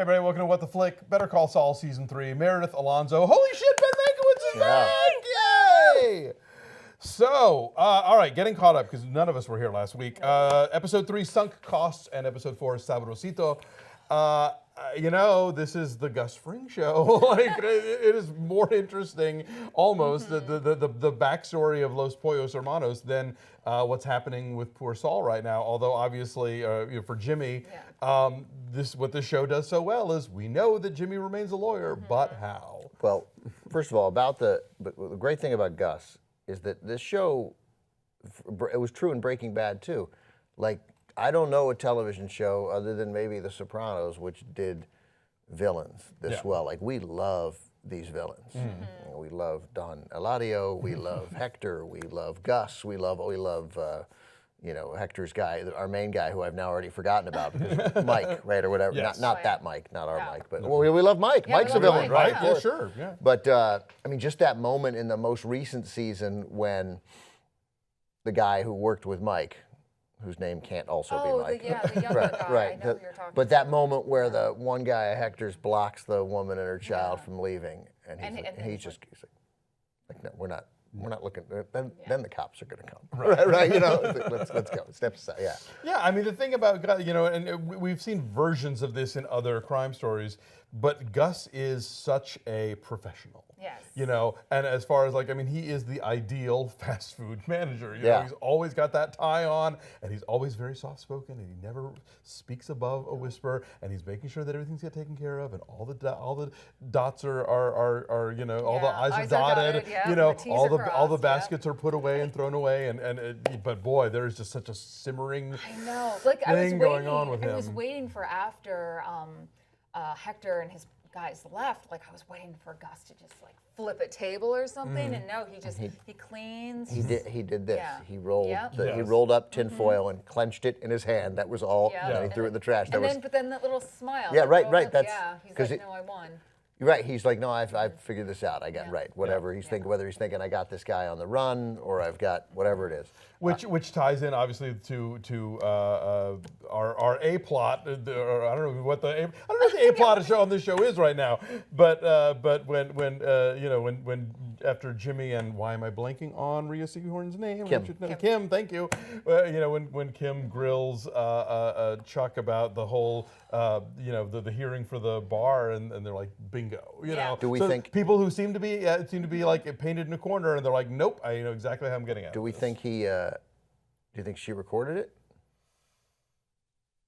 Hey everybody, welcome to What the Flick, Better Call Saul Season 3, Meredith, Alonso. Holy shit, Ben Mankiewicz is back! Yay! So, all right, getting caught up, because none of us were here last week. Episode 3, Sunk Costs, and Episode 4, Sabrosito. This is the Gus Fring show. Like, it is more interesting, almost, the backstory of Los Pollos Hermanos than what's happening with poor Saul right now. Although, obviously, for Jimmy, what this show does so well is we know that Jimmy remains a lawyer, but how? Well, first of all, the great thing about Gus is that this show, it was true in Breaking Bad too. Like, I don't know a television show other than maybe The Sopranos, which did villains this well. Like, we love these villains. We love Don Eladio, we love Hector, we love Gus, we love Hector's guy, our main guy, who I've now already forgotten about, because Mike, right, or whatever. Yes. Not that Mike, not our Mike, but we love Mike. Yeah, Mike's a villain, right? Yeah, sure. Yeah. But I mean, just that moment in the most recent season when the guy who worked with Mike, whose name can't also be Mike. The younger guy. Right. I know who you're talking But that about. moment where the one guy, Hector's, blocks the woman and her child from leaving, and he's like, no, we're not looking. Then the cops are going to come. Right. Let's go. Step aside. Yeah. Yeah, I mean, the thing about Gus, and we've seen versions of this in other crime stories, but Gus is such a professional. Yes. And as far as he is the ideal fast food manager. He's always got that tie on, and he's always very soft-spoken, and he never speaks above a whisper, and he's making sure that everything's get taken care of, and all the dots are all the I's are dotted. All the baskets are put away and thrown away, but boy, there's just such a simmering thing going on with him. I was waiting for after Hector and his guys left, I was waiting for Gus to just flip a table or something, and no, he cleans. He did this. Yeah. He rolled up tinfoil and clenched it in his hand. That was all. Yeah. And he threw it in the trash. But then that little smile. Yeah, right. He's like, no, I won. Right, he's like, no, I've figured this out. I got whatever he's thinking. Whether he's thinking I got this guy on the run or I've got whatever it is. Which ties in obviously to our A plot. I don't know what the A plot on this show is right now. But when after Jimmy and why am I blanking on Rhea Seehorn's name? Kim, thank you. When Kim grills Chuck about the whole the hearing for the bar, and they're like, bingo. Do we think people who seem to be painted in a corner, and they're like, nope, I know exactly how I'm getting at. Do we think do you think she recorded it?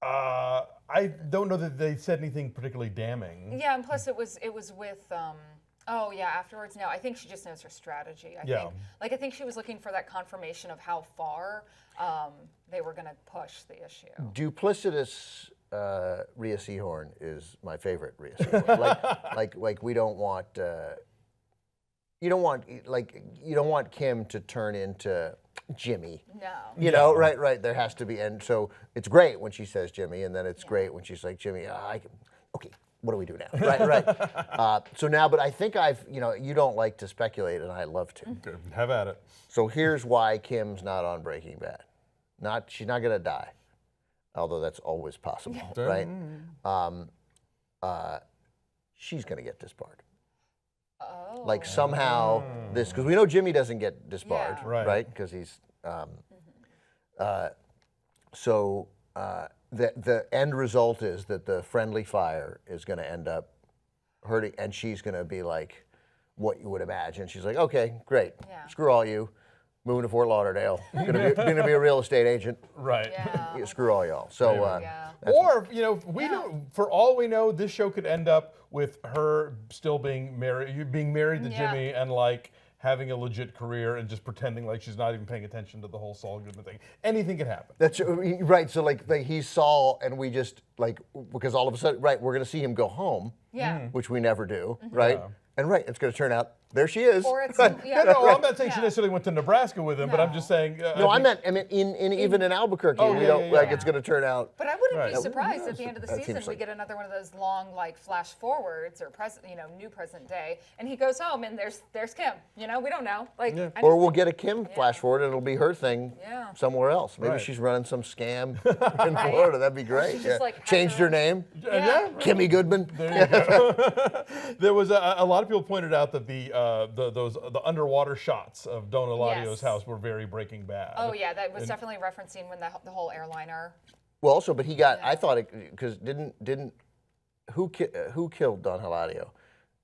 I don't know that they said anything particularly damning. Yeah, and plus it was with afterwards. No, I think she just knows her strategy. I think she was looking for that confirmation of how far they were going to push the issue. Duplicitous Rhea Seehorn is my favorite Rhea Seehorn. like we don't want you don't want Kim to turn into Jimmy. No. Right. There has to be, and so it's great when she says Jimmy, and then it's great when she's like, Jimmy, okay, what do we do now? Right. So now, but I think you don't like to speculate, and I love to. Good. Have at it. So here's why Kim's not on Breaking Bad. She's not gonna die, although that's always possible, right? She's gonna get disbarred. Oh. Like somehow because we know Jimmy doesn't get disbarred, right? Because he's so the end result is that the friendly fire is going to end up hurting, and she's going to be like what you would imagine. She's like, okay, great, screw all you, moving to Fort Lauderdale, going to be a real estate agent, right? Yeah. Screw all y'all. So. Or we don't. For all we know, this show could end up with her still being married to Jimmy, and having a legit career and just pretending like she's not even paying attention to the whole Saul Goodman thing. Anything could happen. That's right. So he's Saul, and we just because all of a sudden, we're going to see him go home, which we never do, right? Yeah. And it's going to turn out there she is. Or it's, No, I'm not saying she necessarily went to Nebraska with him, but I'm just saying. No, I meant even in Albuquerque. Like it's going to turn out. But I wouldn't be surprised at the end of the season we like- get another one of those long like flash forwards or new present day, and he goes home and there's Kim. We don't know. Like, Or we'll get a Kim flash forward and it'll be her thing somewhere else. Maybe Right. she's running some scam in Florida. That'd be great. She just, like, Changed her name. Yeah. Kimmy Goodman. There was a lot of people pointed out that the underwater shots of Don Eladio's house were very Breaking Bad. Oh yeah, that was definitely referencing when the whole airliner. Well, also, but he got. I thought it because who killed Don Eladio?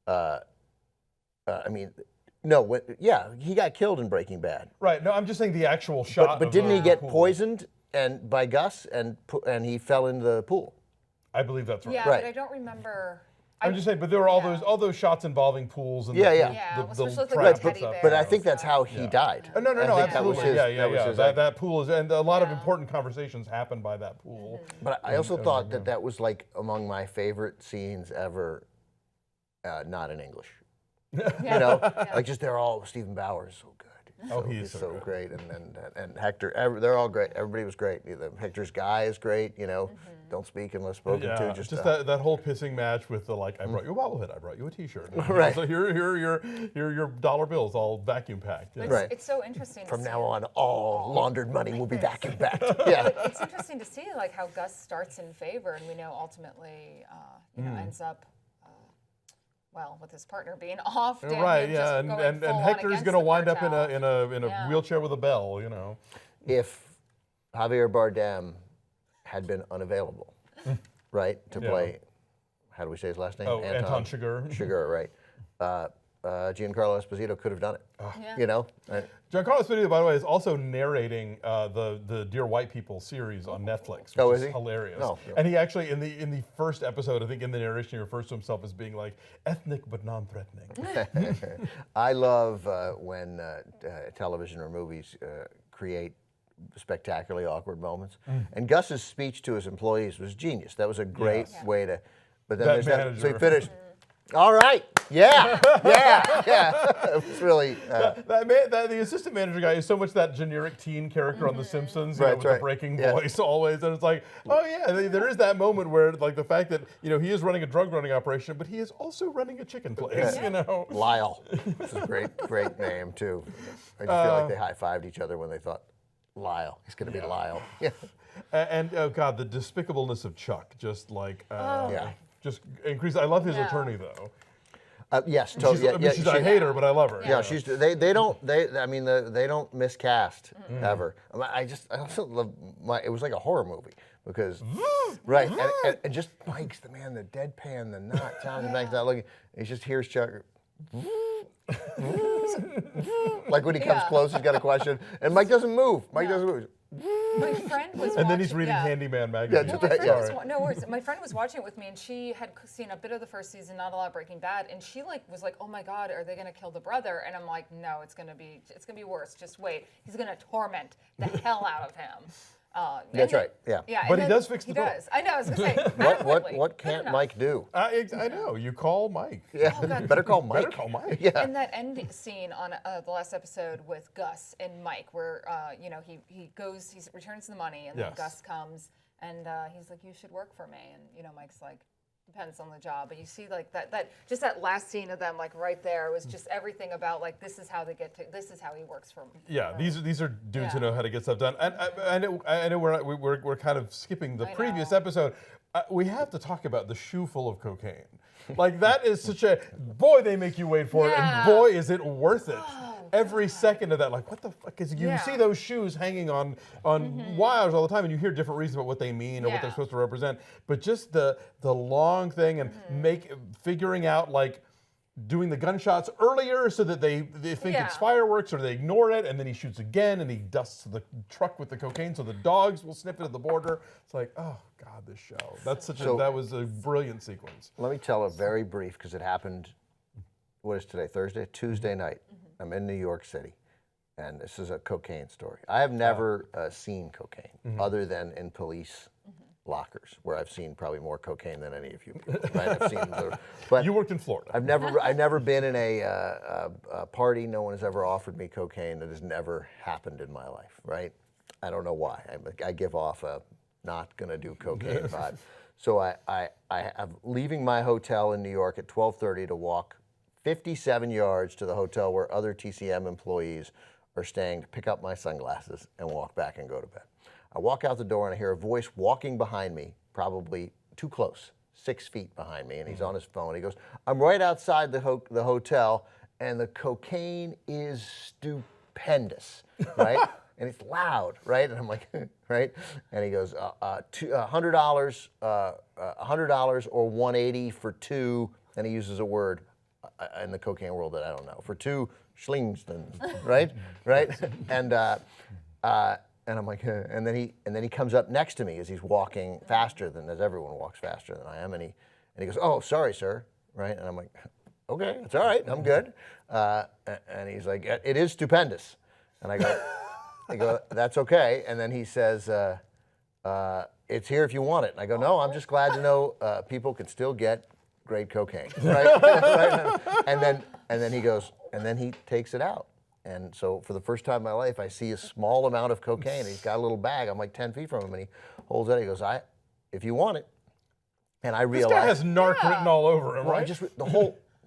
I mean, no. He got killed in Breaking Bad. Right. No, I'm just saying the actual shot. But of didn't the he get pool. poisoned by Gus and he fell into the pool? I believe that's right. Yeah, Right. but I don't remember. I'm just saying, but there were all those shots involving pools and Yeah, the, yeah. Yeah, the, well, the especially with, like, traps the and teddy stuff. bear. But I think that's how he died. No, I think that was absolutely. his- Yeah. that was his That pool is, and a lot of important conversations happen by that pool. But I also thought that was like among my favorite scenes ever, not in English. Like just they're all Stephen Bauer is so good. He's so so good. great, and Hector, they're all great. Everybody was great. Hector's guy is great. Don't speak unless spoken to. Just that whole pissing match with the I brought you a bobblehead, I brought you a T-shirt. Right. So here your dollar bills all vacuum packed. Yeah. Right. It's so interesting. From to now see. on, all laundered money will be this. vacuum backed. Yeah. But it's interesting to see like how Gus starts in favor, and we know ultimately, ends up. With his partner being off, Right, him yeah, just and going full on Hector's against gonna the wind up in cartel. a wheelchair with a bell, If Javier Bardem had been unavailable, right, to play, how do we say his last name? Oh, Anton Chigurh. Chigurh, right. Giancarlo Esposito could have done it. Giancarlo Esposito, by the way, is also narrating the Dear White People series on Netflix, which Oh, is is he? hilarious. Oh. And he actually, in the first episode, I think in the narration, he refers to himself as being like ethnic but non-threatening. I love when television or movies create spectacularly awkward moments. And Gus's speech to his employees was genius. That was a great way to. But then That there's manager. so he finished. All right. Yeah. It was really. The assistant manager guy is so much that generic teen character on The Simpsons, Right, with right. the breaking Yeah. voice always, and it's like, oh yeah, there is that moment where like the fact that he is running a drug running operation, but he is also running a chicken place, Lyle. This is a great name too. I just feel like they high-fived each other when they thought Lyle. He's going to be Lyle. Yeah. And oh god, the despicableness of Chuck, just like Yeah. just increase. I love his attorney though. Yes, totally. I hate her, but I love her. Yeah, they don't miscast ever. I also love it was like a horror movie because right and just Mike's the man, the deadpan, the not sounding back, not looking. He just hears Chuck. Like when he comes close, he's got a question, and Mike doesn't move. Doesn't move. My friend was And then he's watching- reading Handyman magazine. Yeah, My friend Sorry. was, no worries. My friend was watching it with me, and she had seen a bit of the first season, not a lot of Breaking Bad, and she was like, "Oh my God, are they gonna kill the brother?" And I'm like, "No, it's gonna be worse. Just wait. He's gonna torment the hell out of him." That's right. Yeah. Yeah, But and he then does fix the He door. does. I know. I was gonna say. What can't Mike do? I know. You call Mike. Yeah. Better call Mike. Better call Mike. Yeah. And that end scene on the last episode with Gus and Mike, where he returns the money, and then Yes. Gus comes and he's like, "You should work for me," and Mike's like, "Depends on the job." But you see like that just that last scene of them like right there was just everything about like this is how he works for. Yeah, these are dudes who Yeah. know how to get stuff done. And I know we're kind of skipping the I previous know. episode. We have to talk about the shoe full of cocaine. Like that is such a boy. They make you wait for it, and Yeah. boy, is it worth it. Oh, Every second of that, like what the fuck is? You Yeah. see those shoes hanging on wires all the time, and you hear different reasons about what they mean or what they're Yeah. supposed to represent. But just the long thing and figuring out like. Doing the gunshots earlier so that they think Yeah. it's fireworks, or they ignore it, and then he shoots again, and he dusts the truck with the cocaine so the dogs will sniff it at the border. It's like, oh god, this show. That was a brilliant sequence. Let me tell a very brief, because it happened, what is today, Thursday? Tuesday night. I'm in New York City, and this is a cocaine story. I have never seen cocaine other than in police lockers, where I've seen probably more cocaine than any of you people. Right? I've seen, but You worked in Florida. I've never been in a party. No one has ever offered me cocaine. That has never happened in my life. Right? I don't know why. I give off a not gonna do cocaine vibe. So I'm leaving my hotel in New York at 12:30 to walk 57 yards to the hotel where other TCM employees are staying to pick up my sunglasses and walk back and go to bed. I walk out the door and I hear a voice walking behind me, probably too close, 6 feet behind me, and he's on his phone. He goes, "I'm right outside the hotel, and the cocaine is stupendous," right? And it's loud, right? And I'm like, right? And he goes, $100, $100 or $180 for two, and he uses a word in the cocaine world that I don't know, for two schlingstons, right? Right? And I'm like, and then he comes up next to me as he's walking faster as everyone walks faster than I am, and he goes, "Oh, sorry, sir," right? And I'm like, "Okay, it's all right, I'm good." And he's like, "It is stupendous," and I go, "That's okay." And then he says, "It's here if you want it." And I go, "No, I'm just glad to know people can still get great cocaine," right? Right? And then he goes, and then he takes it out. And so for the first time in my life, I see a small amount of cocaine. He's got a little bag. I'm like 10 feet from him, and he holds it. He goes, "If you want it." And I realized. This guy has narc written all over him, right?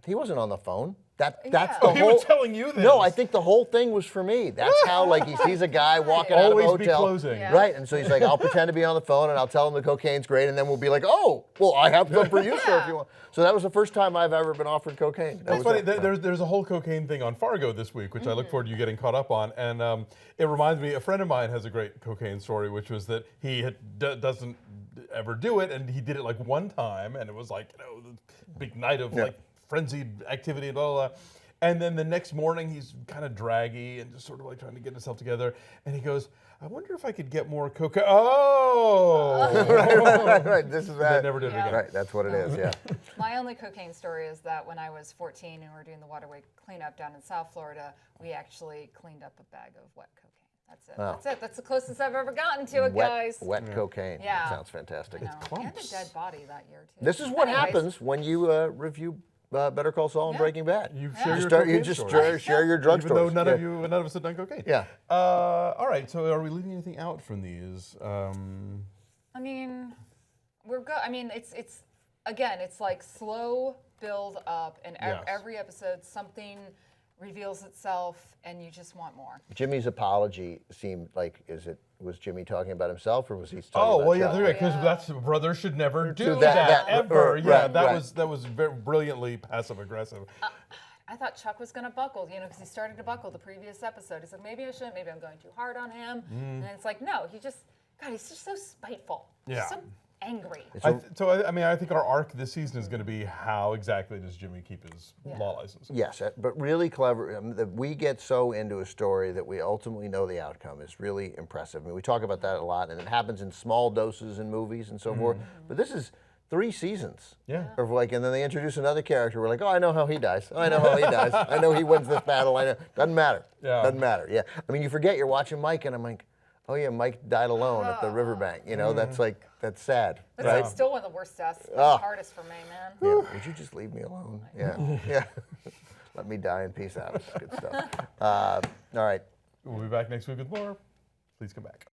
He wasn't on the phone. That's Yeah. the whole. He was telling you this. No, I think the whole thing was for me. That's how, like, he sees a guy walking out of a Always be hotel. closing. Yeah. Right, and so he's like, "I'll pretend to be on the phone and I'll tell him the cocaine's great, and then we'll be like, oh, well, I have some for you, sir, if you want." So that was the first time I've ever been offered cocaine. It's funny. There's a whole cocaine thing on Fargo this week, which I look forward to you getting caught up on. And it reminds me, a friend of mine has a great cocaine story, which was that he doesn't ever do it, and he did it like one time, and it was like, you know, the big night of like frenzied activity and blah, blah, blah. And then the next morning, he's kind of draggy and just sort of like trying to get himself together. And he goes, "I wonder if I could get more cocaine." Oh! right. This is that. They never did it Yeah. again. Right, that's what it is, yeah. My only cocaine story is that when I was 14 and we were doing the waterway cleanup down in South Florida, we actually cleaned up a bag of wet cocaine. That's it. Oh. That's it. That's the closest I've ever gotten to it, guys. Wet cocaine. Yeah. Sounds fantastic. I know. And a clumps. dead body that year, too. This is what Anyways, happens when you review Better Call Saul and Yeah. Breaking Bad. You Yeah. share You your start. You cocaine just stories. share your drug Even stories. though Yeah. none of us have done cocaine. Yeah. All right. So are we leaving anything out from these? I mean, we're good. I mean, it's again, it's like slow build up, and Yes. every episode something reveals itself, and you just want more. Jimmy's apology seemed like, was Jimmy talking about himself, or was he talking Oh about well, yeah, Chuck? because Yeah. that's brothers should never do that- ever. right, Yeah, right. that was very brilliantly passive aggressive. I thought Chuck was going to buckle, you know, because he started to buckle the previous episode. He said, maybe I shouldn't, maybe I'm going too hard on him. And it's like, no, he's just so spiteful. Yeah. So angry. I think our arc this season is going to be how exactly does Jimmy keep his law license? Yes, but really clever. That we get so into a story that we ultimately know the outcome is really impressive. I mean, we talk about that a lot, and it happens in small doses in movies and so forth. But this is 3 seasons. Yeah. Of like, and then they introduce another character. We're like, oh, I know how he dies. Oh, I know how he dies. I know he wins this battle. I know. Doesn't matter. Yeah. Doesn't matter. Yeah. I mean, you forget you're watching Mike, and I'm like, oh yeah, Mike died alone at the riverbank. You know, that's sad. That's right? like still one of the worst deaths. It's Oh. the hardest for me, man. Yeah, would you just leave me alone? Yeah, yeah. Let me die in peace out. It's good stuff. All right. We'll be back next week with more. Please come back.